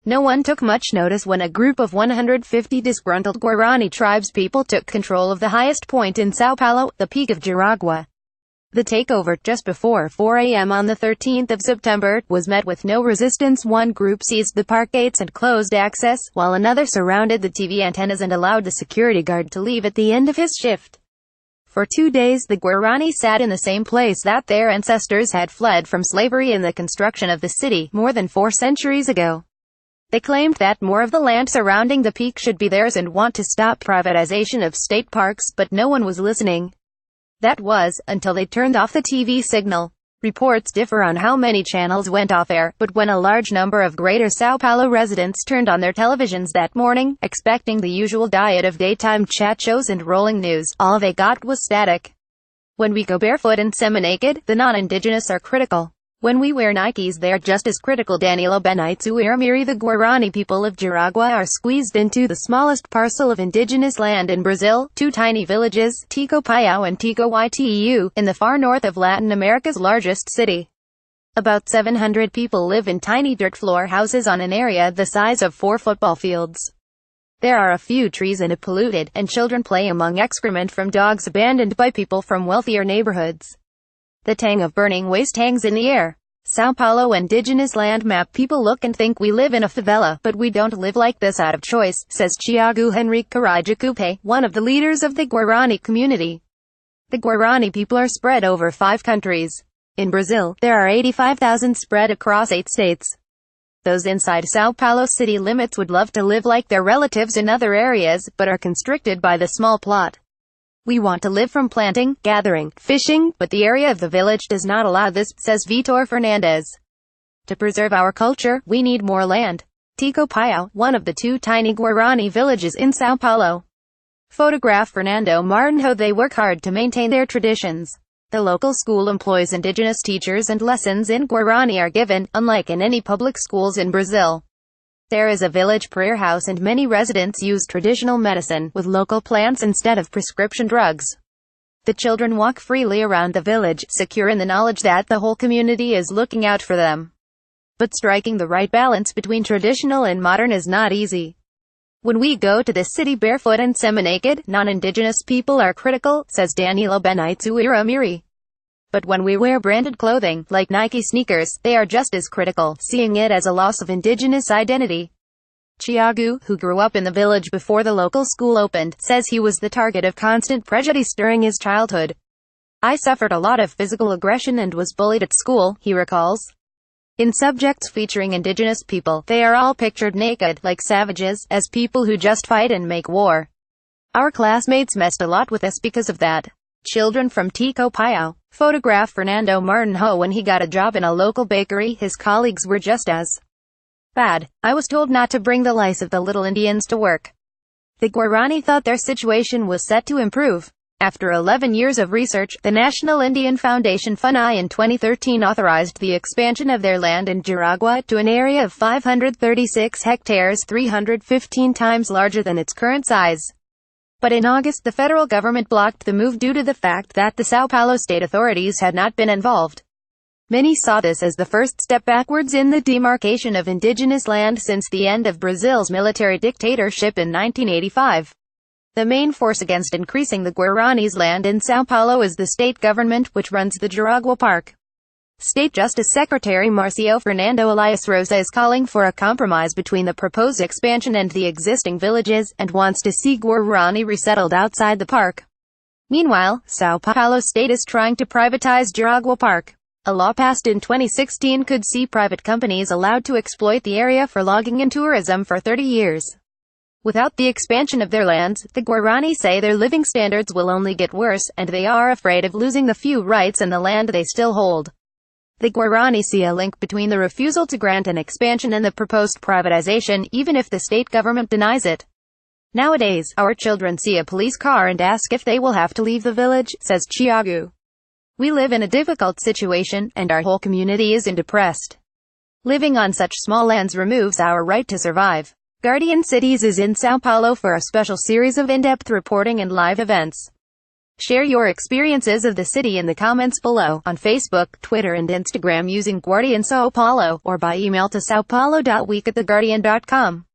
No one took much notice when a group of 150 disgruntled Guarani tribespeople took control of the highest point in São Paulo, the peak of Jaraguá. The takeover, just before 4 a.m. on the 13th of September, was met with no resistance. One group seized the park gates and closed access, while another surrounded the TV antennas and allowed the security guard to leave at the end of his shift. For 2 days the Guarani sat in the same place that their ancestors had fled from slavery in the construction of the city, more than 4 centuries ago. They claimed that more of the land surrounding the peak should be theirs and want to stop privatization of state parks, but no one was listening. That was, until they turned off the TV signal. Reports differ on how many channels went off air, but when a large number of Greater São Paulo residents turned on their televisions that morning, expecting the usual diet of daytime chat shows and rolling news, all they got was static. When we go barefoot and semi-naked, the non-indigenous are critical. When we wear Nikes they are just as critical. Danilo Benitez. The Guarani people of Jaraguá are squeezed into the smallest parcel of indigenous land in Brazil, 2 tiny villages, Tico Paiao and Tico Itu, in the far north of Latin America's largest city. About 700 people live in tiny dirt floor houses on an area the size of 4 football fields. There are a few trees in it polluted, and children play among excrement from dogs abandoned by people from wealthier neighborhoods. The tang of burning waste hangs in the air. São Paulo indigenous land map. People look and think we live in a favela, but we don't live like this out of choice, says Tiago Henrique Carajacupe, one of the leaders of the Guarani community. The Guarani people are spread over 5 countries. In Brazil, there are 85,000 spread across 8 states. Those inside São Paulo city limits would love to live like their relatives in other areas, but are constricted by the small plot. We want to live from planting, gathering, fishing, but the area of the village does not allow this, says Vitor Fernandes. To preserve our culture, we need more land. Tico Paiao, one of the 2 tiny Guarani villages in São Paulo. Photograph Fernando Martinho. They work hard to maintain their traditions. The local school employs indigenous teachers and lessons in Guarani are given, unlike in any public schools in Brazil. There is a village prayer house and many residents use traditional medicine, with local plants instead of prescription drugs. The children walk freely around the village, secure in the knowledge that the whole community is looking out for them. But striking the right balance between traditional and modern is not easy. When we go to this city barefoot and semi-naked, non-indigenous people are critical, says Danilo Benitez. But when we wear branded clothing, like Nike sneakers, they are just as critical, seeing it as a loss of indigenous identity. Tiago, who grew up in the village before the local school opened, says he was the target of constant prejudice during his childhood. I suffered a lot of physical aggression and was bullied at school, he recalls. In subjects featuring indigenous people, they are all pictured naked, like savages, as people who just fight and make war. Our classmates messed a lot with us because of that. Children from Tico Paiao. Photograph Fernando Martinho. When he got a job in a local bakery, his colleagues were just as bad. I was told not to bring the lice of the little Indians to work. The Guarani thought their situation was set to improve. After 11 years of research, the National Indian Foundation FUNAI in 2013 authorized the expansion of their land in Jaraguá to an area of 536 hectares, 315 times larger than its current size. But in August the federal government blocked the move due to the fact that the São Paulo state authorities had not been involved. Many saw this as the first step backwards in the demarcation of indigenous land since the end of Brazil's military dictatorship in 1985. The main force against increasing the Guarani's land in São Paulo is the state government, which runs the Jaraguá Park. State Justice Secretary Marcio Fernando Elias Rosa is calling for a compromise between the proposed expansion and the existing villages, and wants to see Guarani resettled outside the park. Meanwhile, São Paulo state is trying to privatize Jaraguá Park. A law passed in 2016 could see private companies allowed to exploit the area for logging and tourism for 30 years. Without the expansion of their lands, the Guarani say their living standards will only get worse, and they are afraid of losing the few rights in the land they still hold. The Guarani see a link between the refusal to grant an expansion and the proposed privatization, even if the state government denies it. Nowadays, our children see a police car and ask if they will have to leave the village, says Tiago. We live in a difficult situation, and our whole community is depressed. Living on such small lands removes our right to survive. Guardian Cities is in São Paulo for a special series of in-depth reporting and live events. Share your experiences of the city in the comments below, on Facebook, Twitter and Instagram using Guarani in São Paulo, or by email to saopaulo.week@theguardian.com.